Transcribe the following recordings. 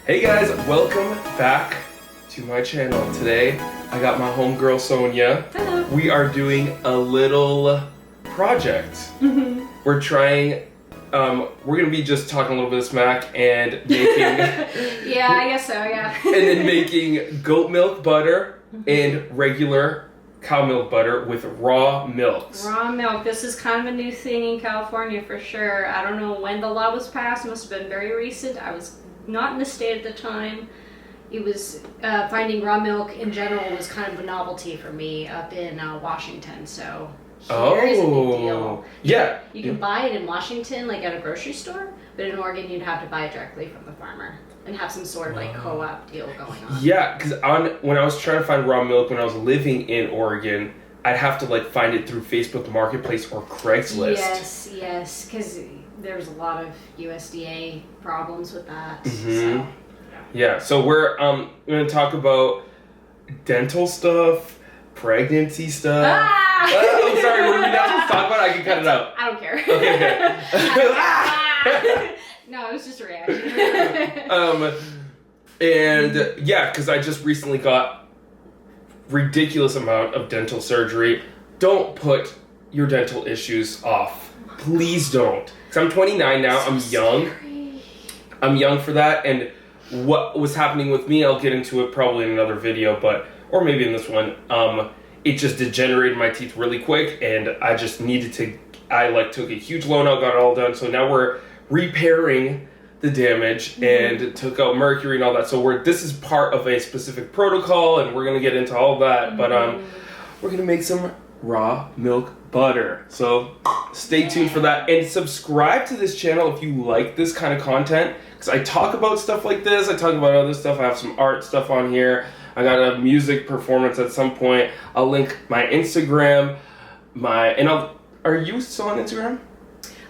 Hey guys, welcome back to my channel. Today, I got my homegirl Sonya. Hello. We are doing a little project. Mm-hmm. We're trying, we're gonna be just talking a little bit of smack and making... Yeah, I guess so, yeah. and then making goat milk butter and regular cow milk butter with raw milks. Raw milk. This is kind of a new thing in California for sure. I don't know when the law was passed. It must have been very recent. I was not in the state at the time. It was finding raw milk in general was kind of a novelty for me up in Washington. So here's a big deal. Yeah. You can buy it in Washington, like at a grocery store, but in Oregon you'd have to buy it directly from the farmer and have some sort of like co-op deal going on. Yeah, because when I was trying to find raw milk when I was living in Oregon, I'd have to like find it through Facebook Marketplace or Craigslist. Yes, because there's a lot of USDA problems with that. Mm-hmm. So, yeah, so we're going to talk about dental stuff, pregnancy stuff. Ah! Oh, sorry, were we not supposed to talk about it? I can cut it out. I don't care. Okay, good. No, it was just a reaction. And yeah, because I just recently got ridiculous amount of dental surgery. Don't put your dental issues off. Please don't. Because I'm 29 now. I'm young. Scary. I'm young for that. And what was happening with me, I'll get into it probably in another video, or maybe in this one. It just degenerated my teeth really quick, and I just needed to. I took a huge loan out, got it all done. So now we're repairing the damage and took out mercury and all that. So this is part of a specific protocol, and we're gonna get into all of that. But we're gonna make some raw milk butter. So stay tuned for that, and subscribe to this channel if you like this kind of content. Because I talk about stuff like this. I talk about other stuff. I have some art stuff on here. I got a music performance at some point. I'll link my Instagram. Are you still on Instagram?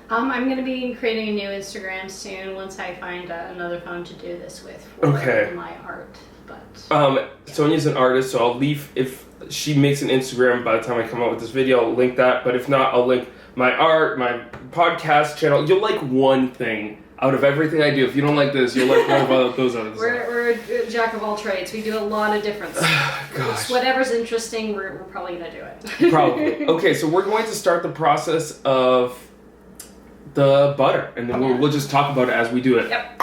I'm going to be creating a new Instagram soon once I find another phone to do this with for my art. But Sonya's an artist, so I'll leave, if she makes an Instagram by the time I come out with this video, I'll link that. But if not, I'll link my art, my podcast channel. You'll like one thing out of everything I do. If you don't like this, you'll like one of those others. We're a jack of all trades. We do a lot of different stuff. Gosh. Whatever's interesting, we're probably going to do it. Probably. Okay, so we're going to start the process of the butter, and then we'll just talk about it as we do it. Yep.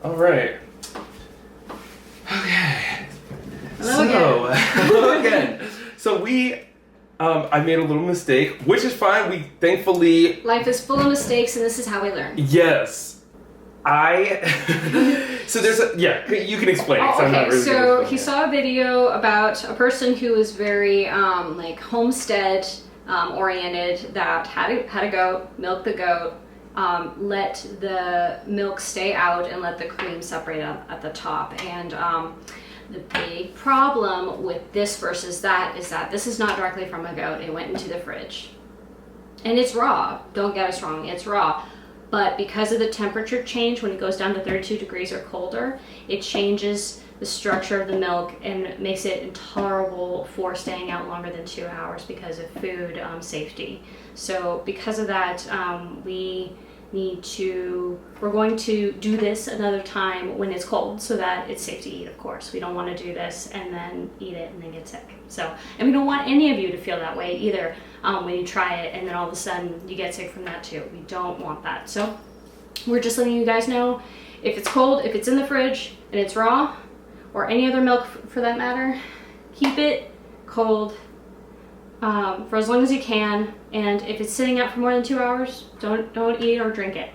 All right. Okay. Hello again. So I made a little mistake, which is fine. We thankfully... Life is full of mistakes, and this is how we learn. Yes. So there's you can explain it. Oh, okay, really so he saw a video about a person who was very homestead oriented, that had a goat, milked the goat, let the milk stay out and let the cream separate at the top. And the big problem with this versus that is that this is not directly from a goat. It went into the fridge. And it's raw. Don't get us wrong, it's raw. But because of the temperature change, when it goes down to 32 degrees or colder, it changes the structure of the milk and makes it intolerable for staying out longer than 2 hours because of food safety. So because of that, we're going to do this another time when it's cold so that it's safe to eat, of course. We don't want to do this and then eat it and then get sick. And we don't want any of you to feel that way either when you try it and then all of a sudden you get sick from that too. We don't want that. So we're just letting you guys know, if it's cold, if it's in the fridge and it's raw, or any other milk for that matter, keep it cold for as long as you can. And if it's sitting out for more than 2 hours, don't eat or drink it.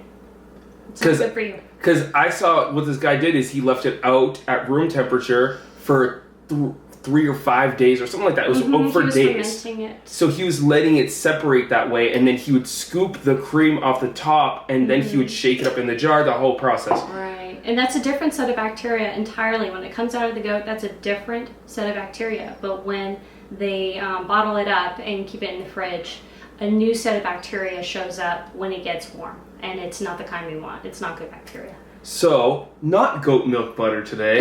It's not good for you. Because I saw what this guy did is he left it out at room temperature for 3 or 5 days or something like that. It was for days. Fermenting it. So he was letting it separate that way, and then he would scoop the cream off the top, and then he would shake it up in the jar, the whole process. Right. And that's a different set of bacteria entirely. When it comes out of the goat, that's a different set of bacteria. But when they bottle it up and keep it in the fridge, a new set of bacteria shows up when it gets warm. And it's not the kind we want. It's not good bacteria. So, not goat milk butter today.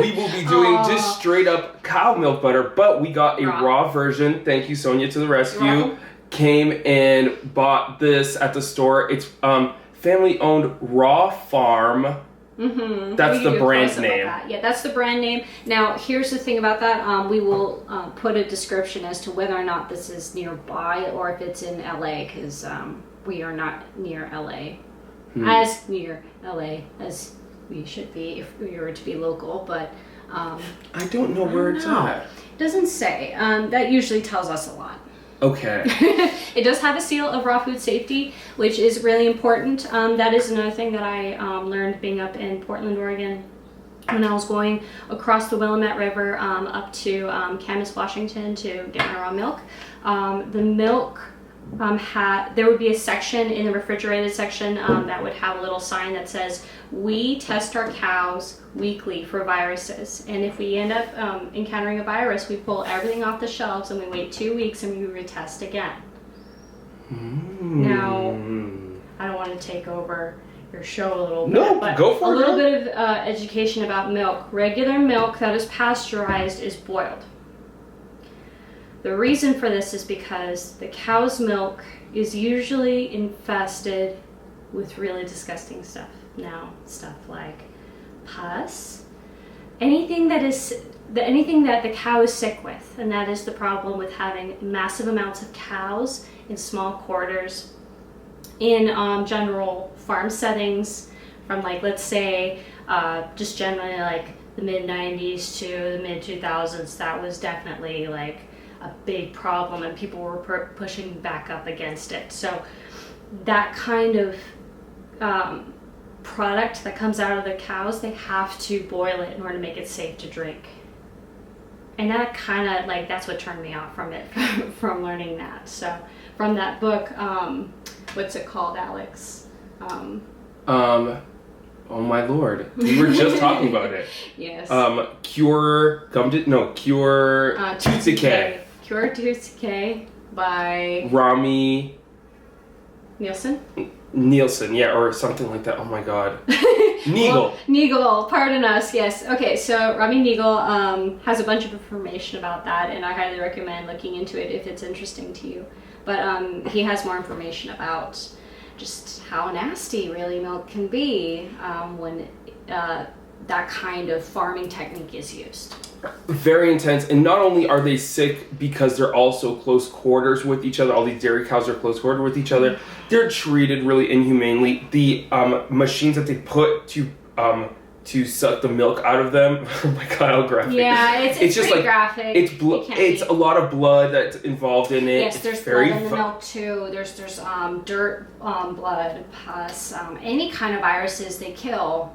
We will be doing just straight up cow milk butter, but we got a raw version. Thank you, Sonya, to the rescue. Came and bought this at the store. It's family-owned Raw Farm Mm-hmm. That's the brand name. Yeah, that's the brand name. Now, here's the thing about that. We will put a description as to whether or not this is nearby or if it's in LA, because we are not near LA. As near LA as we should be if we were to be local, but I don't know where it's at. It doesn't say. That usually tells us a lot. Okay. It does have a seal of raw food safety, which is really important. That is another thing that I learned being up in Portland, Oregon, when I was going across the Willamette River up to Camas, Washington to get my raw milk. The milk there would be a section in the refrigerated section that would have a little sign that says, "We test our cows weekly for viruses, and if we end up encountering a virus, we pull everything off the shelves and we wait 2 weeks and we retest again." Now, I don't want to take over your show a little bit, but go for a little bit of education about milk. Regular milk that is pasteurized is boiled. The reason for this is because the cow's milk is usually infested with really disgusting stuff. Now, stuff like pus, anything that the cow is sick with, and that is the problem with having massive amounts of cows in small quarters in general farm settings from, like, let's say just generally like the mid-90s to the mid-2000s. That was definitely like a big problem, and people were pushing back up against it. So that kind of product that comes out of the cows, they have to boil it in order to make it safe to drink. And that kind of, like, that's what turned me off from it, from learning that. So from that book, what's it called, Alex? Oh my Lord, we were just talking about it. Yes. Cure Tooth Decay. Cure Tooth Decay by Rami Nielsen, yeah, or something like that. Oh my God. Neagle. Well, Neagle, pardon us, yes. Okay, so Rami Neagle has a bunch of information about that, and I highly recommend looking into it if it's interesting to you. But he has more information about just how nasty really milk can be when that kind of farming technique is used. Very intense, and not only are they sick because they're also close quarters with each other, all these dairy cows are close quarters with each other, they're treated really inhumanely. The machines that they put to suck the milk out of them, oh my God, how graphic. Yeah, it's just like graphic. It's a lot of blood that's involved in it. Yes, there's blood in the milk too. There's dirt, blood, pus, any kind of viruses they kill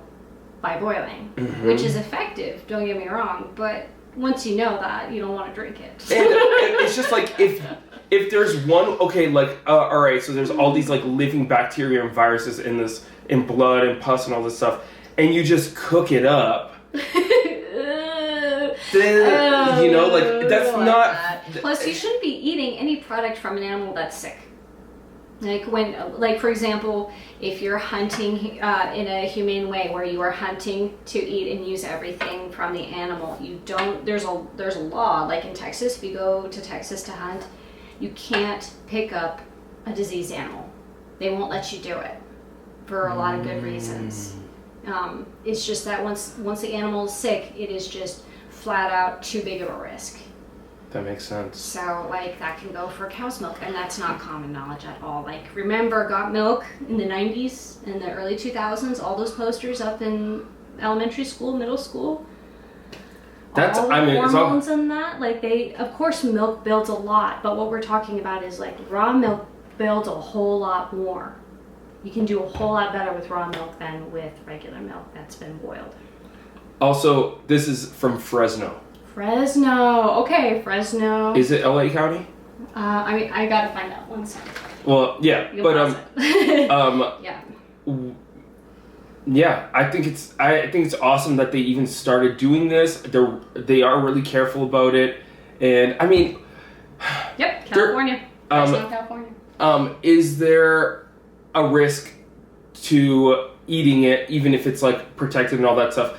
by boiling, which is effective, don't get me wrong, but once you know that, you don't want to drink it. And it's just like, if there's one, okay, like, all right, so there's all these like living bacteria and viruses in blood and pus and all this stuff, and you just cook it up. Then, you know, like, that's not... That. Plus, you shouldn't be eating any product from an animal that's sick. Like for example, if you're hunting in a humane way, where you are hunting to eat and use everything from the animal, there's a law, like in Texas, if you go to Texas to hunt, you can't pick up a diseased animal. They won't let you do it for a lot of good reasons. It's just that once the animal is sick, it is just flat out too big of a risk. That makes sense. So, like, that can go for cow's milk, and that's not common knowledge at all. Like, remember Got Milk in the 90s and the early 2000s, all those posters up in elementary school, middle school? Hormones and that, like, of course milk builds a lot, but what we're talking about is, like, raw milk builds a whole lot more. You can do a whole lot better with raw milk than with regular milk that's been boiled. Also, this is from Fresno. Okay, Fresno. Is it LA County? I gotta find out one second. Well, yeah, yeah. Yeah, I think it's awesome that they even started doing this. They are really careful about it, and I mean, yep, California. Fresno, California. Is there a risk to eating it, even if it's like protected and all that stuff?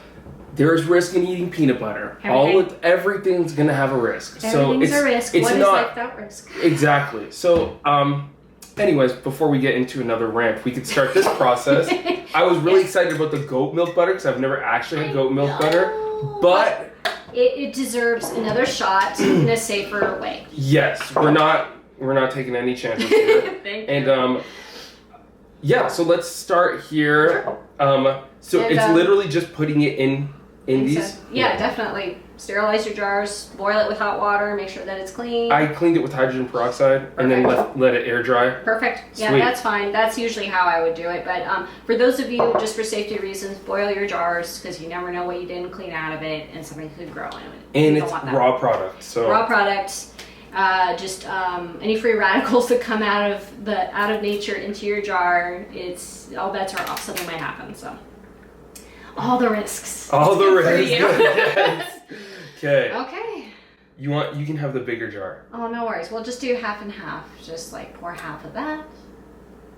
There's risk in eating peanut butter. Everything's gonna have a risk. Everything's a risk. What is life without risk? Exactly. So, anyways, before we get into another rant, we could start this process. I was really excited about the goat milk butter because I've never actually had goat milk butter, but it deserves another shot in a safer way. Yes, we're not taking any chances here. Thank and you. yeah, so let's start here. So And, it's literally just putting it in these. Yeah, definitely. Sterilize your jars, boil it with hot water, make sure that it's clean. I cleaned it with hydrogen peroxide and then let it air dry. Perfect. Yeah, Sweet. that's fine. That's usually how I would do it. But for those of you, just for safety reasons, boil your jars because you never know what you didn't clean out of it and something could grow in it. And it's raw product. So raw products. Just any free radicals that come out of nature into your jar. It's all bets are off. Something might happen. So all the risks. All the risks. Yes. Okay. Okay. You can have the bigger jar. Oh, no worries. We'll just do half and half. Just like pour half of that.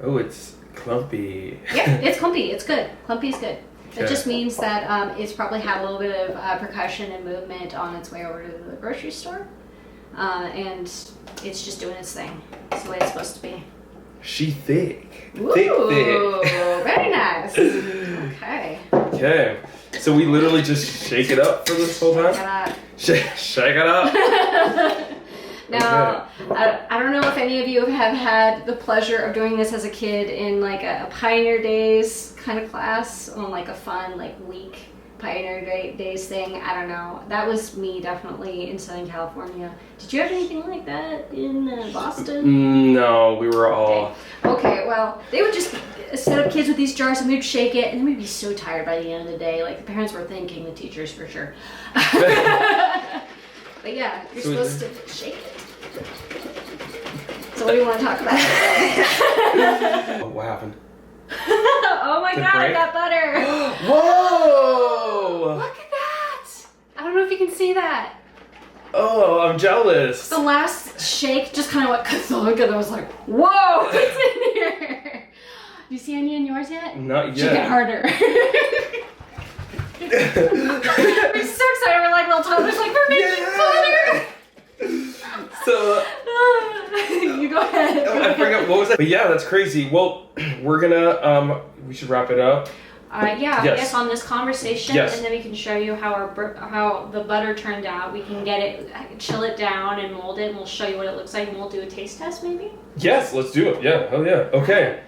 Oh, it's clumpy. Yeah, it's clumpy. It's good. Clumpy is good. Okay. It just means that it's probably had a little bit of percussion and movement on its way over to the grocery store. And it's just doing its thing. It's the way it's supposed to be. She thick. Ooh, Thick. Very nice. Okay. Okay. So we literally just shake it up for this whole time? Shake it up. Now, okay. I don't know if any of you have had the pleasure of doing this as a kid in like a Pioneer Days kind of class on like a fun like week Pioneer Days thing. I don't know. That was me definitely in Southern California. Did you have anything like that in Boston? No, we were all... Okay, well, they would just set up kids with these jars and we'd shake it and then we'd be so tired by the end of the day. Like the parents were thanking the teachers for sure. But yeah, you're supposed to shake it. So what do you want to talk about? Oh, what happened? Oh my god, I got butter. Whoa! Look at that. I don't know if you can see that. Oh, I'm jealous. The last shake just kind of went ka-thunk and I was like, whoa, it's in here. Do you see any in yours yet? Not yet. Shake it harder. We're so excited. We're like little toddlers, like we're making butter. So you go ahead. I forgot what was that. But yeah, that's crazy. Well, we're gonna we should wrap it up. Yeah, Yes. I guess on this conversation, Yes. and then we can show you how the butter turned out. We can get it, chill it down, and mold it, and we'll show you what it looks like, and we'll do a taste test, maybe. Yes, let's do it. Yeah, hell yeah. Okay.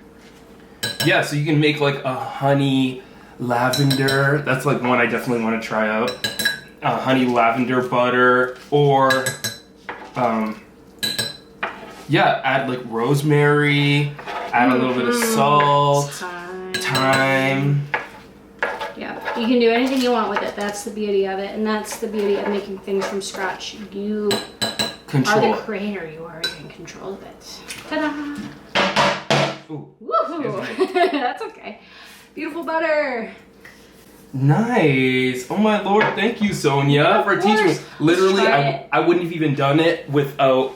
Yeah, so you can make like a honey lavender. That's like one I definitely want to try out. Honey lavender butter, or yeah, add like rosemary, add a little bit of salt, thyme. Yeah, you can do anything you want with it. That's the beauty of it, and that's the beauty of making things from scratch. You Control. are the creator. You are in control of it. Ta-da! Ooh, Woohoo! That's okay. Beautiful butter. nice. Oh my lord, thank you, Sonya, for teaching me. Literally, I wouldn't have even done it without,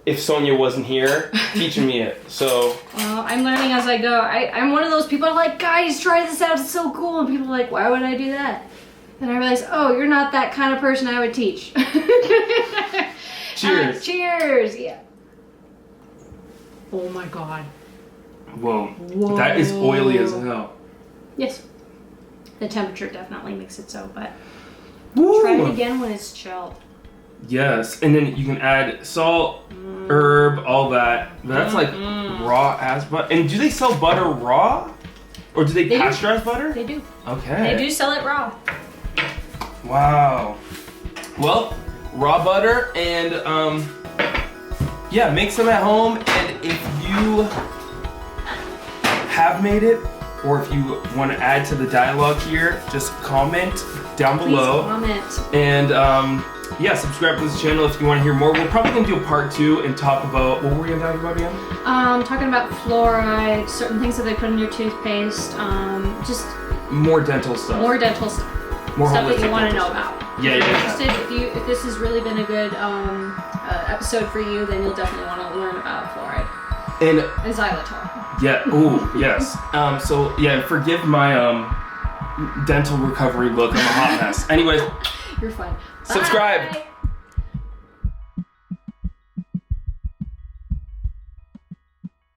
if Sonya wasn't here teaching me it. So Well, I'm learning as I go. I'm one of those people who are like, guys, try this out, it's so cool. And people are like, why would I do that? And I realize, oh, you're not that kind of person I would teach. cheers. Cheers. Yeah. Oh my god. Whoa. That is oily as hell. Yes. The temperature definitely makes it so, but Woo. try it again when it's chilled. Yes, and then you can add salt, herb, all that. That's like raw as butter. And do they sell butter raw? Or do they pasteurize butter? They do. Okay. They do sell it raw. Wow. Well, raw butter and yeah, make some at home. And if you have made it, or if you want to add to the dialogue here, just comment down below. Please comment. And yeah, subscribe to this channel if you want to hear more. We're probably going to do a part 2 and talk about, what were we going to talk about again? Talking about fluoride, certain things that they put in your toothpaste, just more dental stuff. more dental stuff. More Stuff that holistic you want to dental know stuff. about. Yeah, If you're yeah. interested, if this has really been a good episode for you, then you'll definitely want to learn about fluoride And and xylitol. yeah, ooh, yes. So yeah, forgive my dental recovery look. I'm a hot mess. Anyways, You're fine. subscribe. Bye.